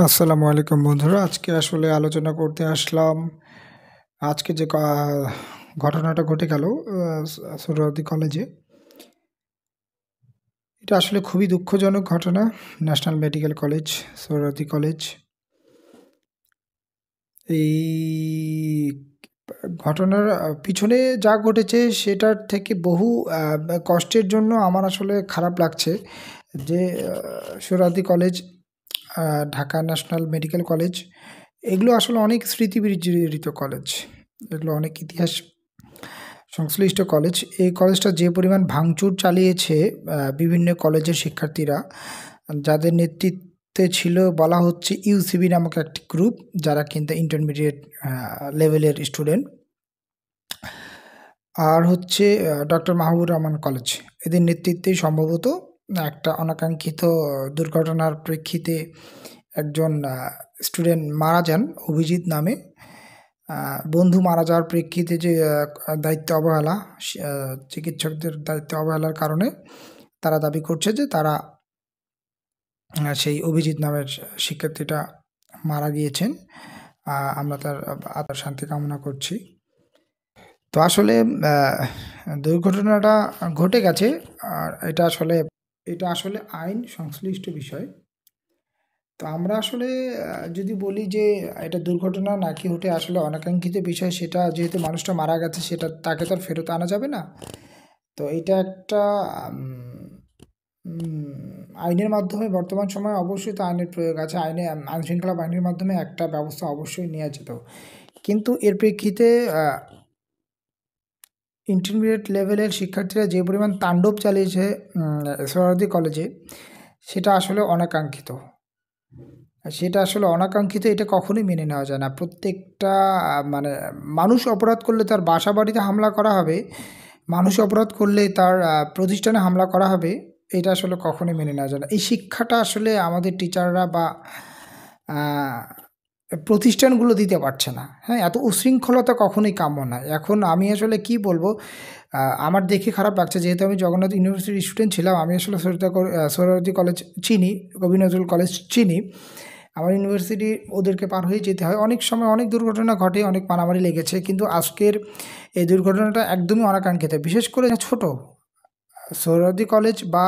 আসসালামু আলাইকুম বন্ধুরা। আজকে আসলে আলোচনা করতে আসলাম। আজকে যে ঘটনাটা ঘটে গেল সোহরাওয়ার্দী কলেজে, এটা আসলে খুবই দুঃখজনক ঘটনা। National medical college, Suhrawardy college, এই ঘটনার পিছনে যা ঘটেছে সেটার থেকে বহু কষ্টের জন্য আমার আসলে খারাপ লাগছে যে Suhrawardy college, Dhaka national medical college, এগুলো আসলে অনেক স্মৃতি বিজড়িত কলেজ। এগুলো অনেক ইতিহাস সংশ্লিষ্ট কলেজ। এই কলেজটা যে পরিমাণ ভাঙচুর চালিয়েছে বিভিন্ন কলেজের শিক্ষার্থীরা, যাদের নেতৃত্বে ছিল বলা হচ্ছে ইউসিবি নামক একটি গ্রুপ, যারা কিন্তু ইন্টারমিডিয়েট লেভেলের স্টুডেন্ট, আর হচ্ছে ডক্টর মাহবুবুর রহমান কলেজ। এদের নেতৃত্বেই সম্ভবত একটা অনাকাঙ্ক্ষিত দুর্ঘটনার প্রেক্ষিতে একজন স্টুডেন্ট মারা যান, অভিজিৎ নামে। বন্ধু মারা যাওয়ার প্রেক্ষিতে যে দায়িত্ব অবহেলা, চিকিৎসকদের দায়িত্ব অবহেলার কারণে তারা দাবি করছে যে তারা সেই অভিজিৎ নামের শিক্ষার্থীটা মারা গিয়েছেন। আমরা তার আত্মার শান্তি কামনা করছি। তো আসলে দুর্ঘটনাটা ঘটে গেছে, আর এটা আসলে আইন সংশ্লিষ্ট বিষয়। তো আমরা আসলে যদি বলি যে এটা দুর্ঘটনা নাকি ওটা আসলে অনাকাঙ্ক্ষিত বিষয়, সেটা যেহেতু মানুষটা মারা গেছে, সেটা তাকে তো আর ফেরত আনা যাবে না। তো এটা একটা আইনের মাধ্যমে বর্তমান সময়ে অবশ্যই তো আইনের প্রয়োগ আছে। আইনশৃঙ্খলা বাহিনীর মাধ্যমে একটা ব্যবস্থা অবশ্যই নেওয়া যেত। কিন্তু এর প্রেক্ষিতে ইন্টারমিডিয়েট লেভেলের শিক্ষার্থীরা যে পরিমাণ তাণ্ডব চালিয়েছে সোহরাওয়ার্দী কলেজে, সেটা আসলে অনাকাঙ্ক্ষিত। এটা কখনোই মেনে নেওয়া যায় না। প্রত্যেকটা মানে মানুষ অপরাধ করলে তার বাসা বাড়িতে হামলা করা হবে, মানুষ অপরাধ করলে তার প্রতিষ্ঠানে হামলা করা হবে, এটা আসলে কখনোই মেনে নেওয়া যায় না। এই শিক্ষাটা আসলে আমাদের টিচাররা বা প্রতিষ্ঠানগুলো দিতে পারছে না। হ্যাঁ, এত উশৃঙ্খলতা কখনোই কাম্য নয়। এখন আমি আসলে কি বলবো, আমার দেখে খারাপ লাগছে, যেহেতু আমি জগন্নাথ ইউনিভার্সিটির স্টুডেন্ট ছিলাম। আমি আসলে সোহরাওয়ার্দী কলেজ চিনি, কবি নজরুল কলেজ চিনি। আমার ইউনিভার্সিটি ওদেরকে পার হয়ে যেতে হয়। অনেক সময় অনেক দুর্ঘটনা ঘটে, অনেক মারামারি লেগেছে, কিন্তু আজকের এই দুর্ঘটনাটা একদমই অনাকাঙ্ক্ষিত। বিশেষ করে ছোট সোহরাওয়ার্দী কলেজ বা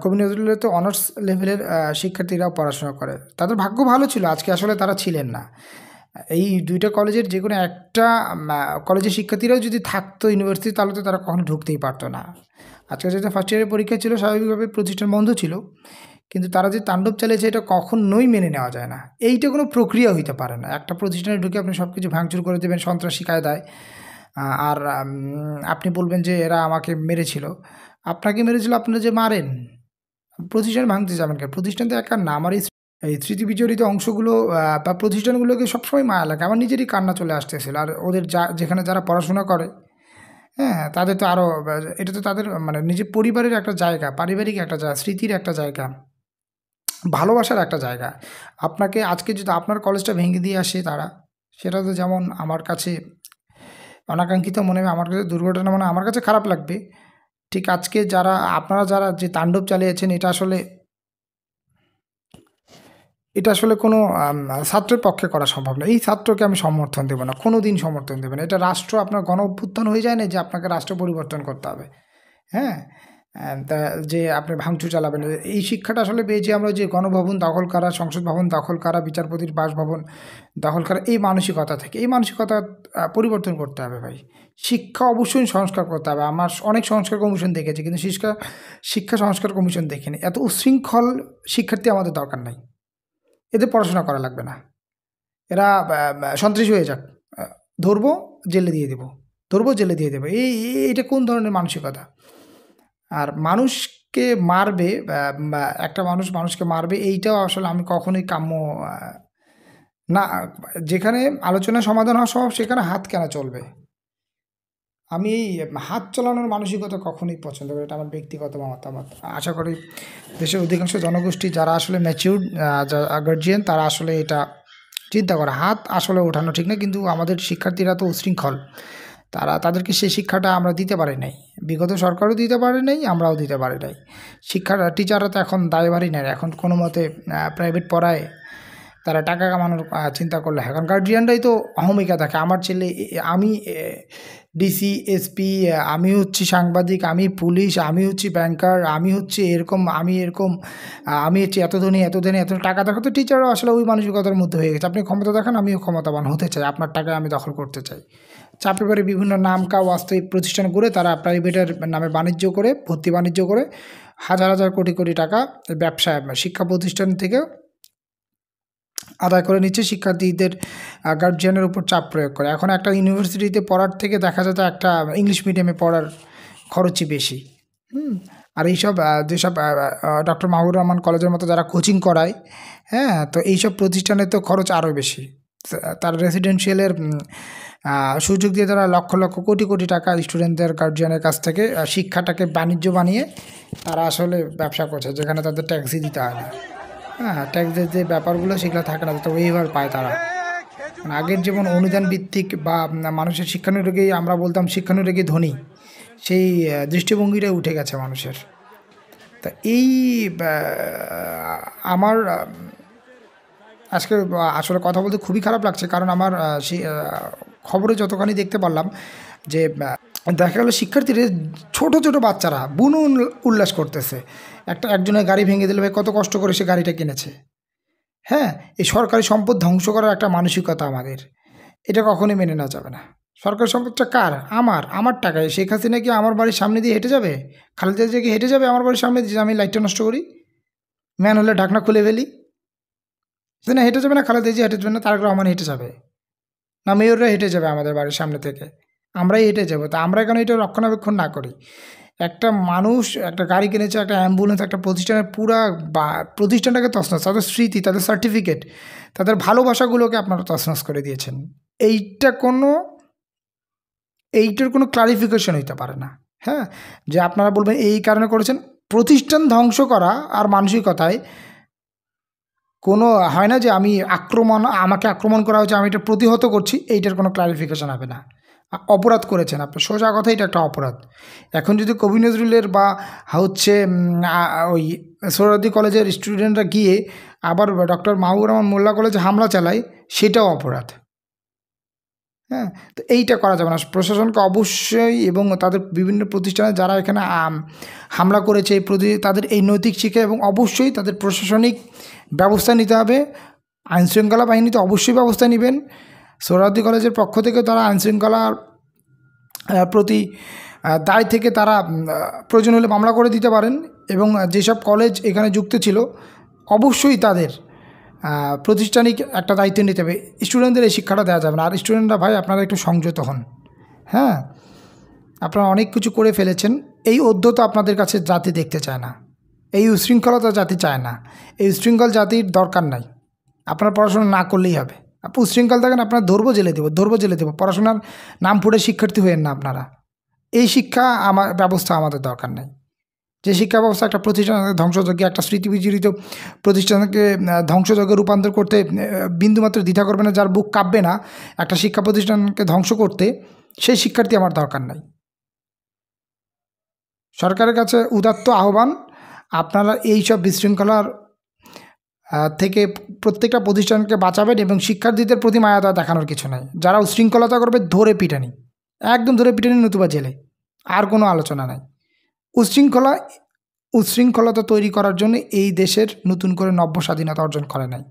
কবি নজরুলের তো অনার্স লেভেলের শিক্ষার্থীরাও পড়াশোনা করে, তাদের ভাগ্য ভালো ছিল, আজকে আসলে তারা ছিলেন না। এই দুইটা কলেজের যে কোনো একটা কলেজের শিক্ষার্থীরাও যদি থাকতো ইউনিভার্সিটি, তাহলে তো তারা কখনো ঢুকতেই পারতো না। আজকে যেহেতু ফার্স্ট ইয়ারের পরীক্ষা ছিল, স্বাভাবিকভাবে প্রতিষ্ঠান বন্ধ ছিল, কিন্তু তারা যে তাণ্ডব চালিয়েছে এটা কখনোই মেনে নেওয়া যায় না। এইটা কোনো প্রক্রিয়া হইতে পারে না। একটা প্রতিষ্ঠানে ঢুকে আপনি সব কিছু ভাঙচুর করে দেবেন সন্ত্রাসী কায়দায়, আর আপনি বলবেন যে এরা আমাকে মেরেছিল। আপনাকে মেরেছিল, আপনারা যে মারেন, প্রতিষ্ঠান ভাঙতে যাবেন কেন? প্রতিষ্ঠান তো একার না। আমার এই স্মৃতি বিজড়িত অংশগুলো বা প্রতিষ্ঠানগুলোকে সবসময় মায়া লাগে। আমার নিজেরই কান্না চলে আসতেছিল। আর ওদের যেখানে যারা পড়াশোনা করে, হ্যাঁ, তাদের তো আরও, এটা তো তাদের মানে নিজের পরিবারের একটা জায়গা, পারিবারিক একটা জায়গা, স্মৃতির একটা জায়গা, ভালোবাসার একটা জায়গা। আপনাকে আজকে যদি আপনার কলেজটা ভেঙে দিয়ে আসে তারা, সেটা তো যেমন আমার কাছে অনাকাঙ্ক্ষিত মনে হবে, আমার কাছে দুর্ঘটনা মনে আমার কাছে খারাপ লাগবে। ঠিক আজকে আপনারা যারা যে তাণ্ডব চালিয়েছেন, এটা আসলে কোনো ছাত্রের পক্ষে করা সম্ভব না। এই ছাত্রকে আমি সমর্থন দেবো না, কোনো দিন সমর্থন দেবো না। এটা রাষ্ট্র, আপনার গণ অভ্যুত্থান হয়ে যায় না যে আপনাকে রাষ্ট্র পরিবর্তন করতে হবে। হ্যাঁ, তা যে আপনি ভাঙচুর চালাবেন, এই শিক্ষাটা আসলে পেয়েছি আমরা যে গণভবন দখল করা, সংসদ ভবন দখল করা, বিচারপতির বাসভবন দখল করা, এই মানসিকতা থেকে। এই মানসিকতা পরিবর্তন করতে হবে ভাই। শিক্ষা অবশ্যই সংস্কার করতে হবে। আমার অনেক সংস্কার কমিশন দেখেছি, কিন্তু শিক্ষা সংস্কার কমিশন দেখিনি। এত উশৃঙ্খল শিক্ষার্থী আমাদের দরকার নাই। এদের পড়াশোনা করা লাগবে না। এরা সন্ত্রাসী হয়ে যাক, ধরবো জেলে দিয়ে দেবো, ধরবো জেলে দিয়ে দেবো। এইটা কোন ধরনের মানসিকতা? আর মানুষকে মারবে, বা একটা মানুষ মানুষকে মারবে, এইটাও আসলে আমি কখনোই কাম্য না। যেখানে আলোচনা সমাধান হওয়া সম্ভব, সেখানে হাত কেন চলবে? আমি এই হাত চালানোর মানসিকতা কখনোই পছন্দ করি, এটা আমার ব্যক্তিগত মতামত। আশা করি দেশের অধিকাংশ জনগোষ্ঠী যারা আসলে ম্যাচিউরড গার্জিয়ান, তারা আসলে এটা চিন্তা করে। হাত আসলে ওঠানো ঠিক না, কিন্তু আমাদের শিক্ষার্থীরা তো উশৃঙ্খল, তাদেরকে সেই শিক্ষাটা আমরা দিতে পারি নাই, বিগত সরকারও দিতে পারে নাই, আমরাও দিতে পারি নাই। টিচাররা তো এখন দায়ভারই নেয়, এখন কোনো মতে প্রাইভেট পড়ায়, তারা টাকা কামানোর চিন্তা করলে। এখন গার্জিয়ানরাই তো অহমিকা থাকে, আমার ছেলে, আমি ডিসি, এসপি, আমি হচ্ছি সাংবাদিক, আমি পুলিশ, আমি হচ্ছি ব্যাংকার, আমি হচ্ছে এরকম, আমি হচ্ছে এত ধনী এত টাকা দেখো। তো টিচারও আসলে ওই মানসিকতার মধ্যে হয়ে গেছে, আপনি ক্ষমতা দেখান, আমিও ক্ষমতাবান হতে চাই, আপনার টাকা আমি দখল করতে চাই। চাপে পড়ে বিভিন্ন নামকা বাস্তবিক প্রতিষ্ঠান করে তারা প্রাইভেটের নামে বাণিজ্য করে, ভর্তি বাণিজ্য করে হাজার হাজার কোটি কোটি টাকা ব্যবসায় শিক্ষা প্রতিষ্ঠান থেকে আদায় করে নিচ্ছে, শিক্ষার্থীদের গার্জিয়ানের উপর চাপ প্রয়োগ করে। এখন একটা ইউনিভার্সিটিতে পড়ার থেকে দেখা যায় একটা ইংলিশ মিডিয়ামে পড়ার খরচই বেশি। আর এইসব যেসব ডক্টর মাহবুবুর রহমান কলেজের মতো যারা কোচিং করায়, হ্যাঁ, তো এইসব প্রতিষ্ঠানে তো খরচ আরও বেশি। তার রেসিডেন্সিয়ালের সুযোগ দিয়ে তারা লক্ষ লক্ষ কোটি কোটি টাকা স্টুডেন্টদের গার্জিয়ানের কাছ থেকে শিক্ষাটাকে বাণিজ্য বানিয়ে তারা আসলে ব্যবসা করছে, যেখানে তাদের ট্যাক্সই দিতে হয় না। হ্যাঁ, ট্যাক্সের যে ব্যাপারগুলো সেগুলো থাকে না, তো ওয়েভার পায় তারা। আগের যেমন অনুদান ভিত্তিক বা মানুষের শিক্ষানুরাগী, আমরা বলতাম শিক্ষানুরাগী ধনী, সেই দৃষ্টিভঙ্গিটা উঠে গেছে মানুষের। তা এই আমার আজকে আসলে কথা বলতে খুবই খারাপ লাগছে, কারণ আমার খবরে যতখানি দেখতে পারলাম যে দেখা গেলো শিক্ষার্থীরা, ছোট ছোট বাচ্চারা বুনো উল্লাস করতেছে। একজনের গাড়ি ভেঙে দিলে ভাই কত কষ্ট করে সে গাড়িটা কিনেছে। হ্যাঁ, এই সরকারি সম্পদ ধ্বংস করার একটা মানসিকতা আমাদের, এটা কখনোই মেনে নেওয়া যাবে না। সরকারি সম্পদটা কার? আমার টাকায়। শেখ হাসিনা কি আমার বাড়ির সামনে দিয়ে হেঁটে যাবে? খালেদা জিয়া কি হেঁটে যাবে আমার বাড়ির সামনে দিয়ে? আমি লাইটটা নষ্ট করি, ম্যান হলে ঢাকনা খুলে ফেলি, সে না হেঁটে যাবে না? খালেদা জিয়া হেঁটে যাবে না? তারেক রহমান হেঁটে যাবে না? মেয়ররা হেঁটে যাবে আমাদের বাড়ির সামনে থেকে? আমরাই হেঁটে যাবো। তা আমরা কেন এটা রক্ষণাবেক্ষণ না করি? একটা মানুষ একটা গাড়ি কিনেছে, একটা অ্যাম্বুলেন্স, একটা প্রতিষ্ঠানের পুরা প্রতিষ্ঠানটাকে তছনছ, তাদের স্মৃতি, তাদের সার্টিফিকেট, তাদের ভালোবাসাগুলোকে আপনারা তছনছ করে দিয়েছেন। এইটার কোনো ক্লারিফিকেশন হইতে পারে না। হ্যাঁ, যে আপনারা বলবেন এই কারণে করেছেন। প্রতিষ্ঠান ধ্বংস করা আর মানসিকতায় কোনো হয় না যে আমাকে আক্রমণ করা হয়েছে, আমি এটা প্রতিহত করছি, এইটার কোনো ক্লারিফিকেশন হবে না। অপরাধ করেছেন আপনি, সোজা কথা, এটা একটা অপরাধ। এখন যদি কবি নজরুলের বা হচ্ছে ওই সোহরাওয়ার্দী কলেজের স্টুডেন্টরা গিয়ে আবার ডক্টর মাহবুবুর রহমান মোল্লা কলেজে হামলা চালায়, সেটাও অপরাধ। হ্যাঁ, তো এইটা করা যাবে না। প্রশাসনকে অবশ্যই, এবং তাদের বিভিন্ন প্রতিষ্ঠানে যারা এখানে হামলা করেছে তাদের এই নৈতিক শিক্ষা, এবং অবশ্যই তাদের প্রশাসনিক ব্যবস্থা নিতে হবে। আইনশৃঙ্খলা বাহিনীতে অবশ্যই ব্যবস্থা নেবেন। সোহরাওয়ার্দী কলেজের পক্ষ থেকে তারা আইনশৃঙ্খলার প্রতি দায় থেকে তারা প্রয়োজন হলে মামলা করে দিতে পারেন, এবং যেসব কলেজ এখানে যুক্ত ছিল অবশ্যই তাদের প্রতিষ্ঠানিক একটা দায়িত্ব নিতে হবে। স্টুডেন্টদের এই শিক্ষাটা দেওয়া যাবে না। আর স্টুডেন্টরা ভাই, আপনারা একটু সংযত হন। হ্যাঁ, আপনারা অনেক কিছু করে ফেলেছেন, এই অধ্যতা আপনাদের কাছে জাতি দেখতে চায় না, এই উশৃঙ্খলতা জাতি চায় না। এই উশৃঙ্খল জাতির দরকার নাই। আপনার পড়াশোনা না করলেই হবে। আপনি উশৃঙ্খল থাকেন, আপনার ধরবো জেলে দেবো। পড়াশোনার নাম পড়ে শিক্ষার্থী হয়েন না আপনারা। এই শিক্ষা ব্যবস্থা আমাদের দরকার নেই। যে শিক্ষা ব্যবস্থা একটা প্রতিষ্ঠানকে ধ্বংসযজ্ঞে, একটা স্মৃতিবিজড়িত প্রতিষ্ঠানকে ধ্বংসযজ্ঞে রূপান্তর করতে বিন্দুমাত্র দ্বিধা করবে না, যার বুক কাঁপবে না একটা শিক্ষা প্রতিষ্ঠানকে ধ্বংস করতে, সেই শিক্ষার্থী আমার দরকার নাই। সরকারের কাছে উদাত্ত আহ্বান, আপনারা এই সব বিশৃঙ্খলার থেকে প্রত্যেকটা প্রতিষ্ঠানকে বাঁচাবেন, এবং শিক্ষার্থীদের প্রতি মায়া দেখানোর কিছু নাই। যারা উশৃঙ্খলতা করবে ধরে পিটানি, একদম ধরে পিটানি, নতুবা জেলে, আর কোনো আলোচনা নাই। উশৃঙ্খলতা তৈরি করার জন্য এই দেশের নতুন করে নব্য স্বাধীনতা অর্জন করে নাই।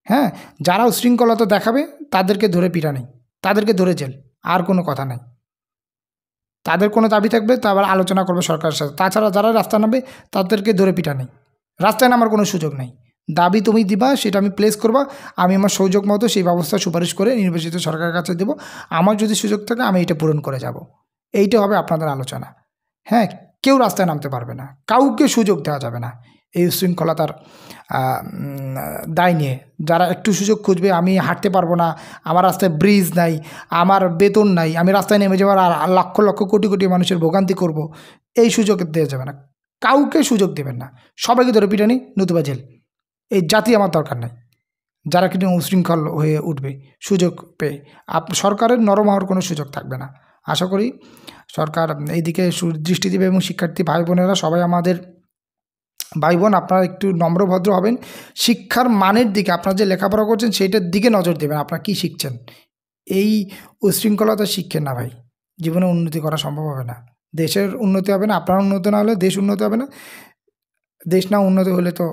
হ্যাঁ, যারা উশৃঙ্খলতা দেখাবে তাদেরকে ধরে পিটানি, তাদেরকে ধরে জেল, আর কোনো কথা নাই। তাদের কোনো দাবি থাকবে তা আবার আলোচনা করবে সরকারের সাথে। তাছাড়া যারা রাস্তায় নামবে তাদেরকে ধরে পিটানি, রাস্তায় নামার কোনো সুযোগ নেই। দাবি তুমি দিবা, সেটা আমি প্লেস করবা, আমি আমার সুযোগ মতো সেই ব্যবস্থা সুপারিশ করে নির্বাচিত সরকারের কাছে দেবো। আমার যদি সুযোগ থাকে আমি এটা পূরণ করে যাব। এইটা হবে আপনাদের আলোচনা। হ্যাঁ, কেউ রাস্তায় নামতে পারবে না, কাউকে সুযোগ দেওয়া যাবে না এই উশৃঙ্খলতার দায় নিয়ে। যারা একটু সুযোগ খুঁজবে, আমি হাঁটতে পারবো না, আমার রাস্তায় ব্রিজ নাই, আমার বেতন নাই, আমি রাস্তায় নেমে যাওয়ার আর লক্ষ লক্ষ কোটি কোটি মানুষের ভোগান্তি করব, এই সুযোগ দেওয়া যাবে না। কাউকে সুযোগ দেবেন না, সবাইকে ধরে পিটানি, নতুবা জেল। এই জাতি আমার দরকার নাই। যারা কিনা উশৃঙ্খল হয়ে উঠবে সুযোগ পেয়ে। সরকারের নরম হওয়ার কোনো সুযোগ থাকবে না। আশা করি সরকার এইদিকে সুদৃষ্টি দেবে এবং শিক্ষার্থী ভাই বোনেরা সবাই আমাদের ভাই বোন, আপনারা একটু নম্রভদ্র হবেন। শিক্ষার মানের দিকে, আপনারা যে লেখাপড়া করছেন সেইটার দিকে নজর দেবেন, আপনারা কী শিখছেন। এই উশৃঙ্খলতা শিক্ষেন না ভাই, জীবনে উন্নতি করা সম্ভব হবে না। দেশের উন্নতি হবে না, আপনার উন্নতি না হলে দেশ উন্নতি হবে না। দেশ না উন্নতি হলে তো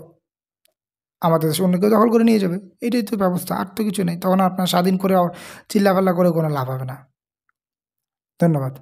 আমাদের দেশ অন্য কেউ দখল করে নিয়ে যাবে। এটাই তো ব্যবস্থা, আর তো কিছু নেই। তখন আপনার স্বাধীন করে চিল্লাফাল্লা করে কোনো লাভ হবে না। ধন্যবাদ।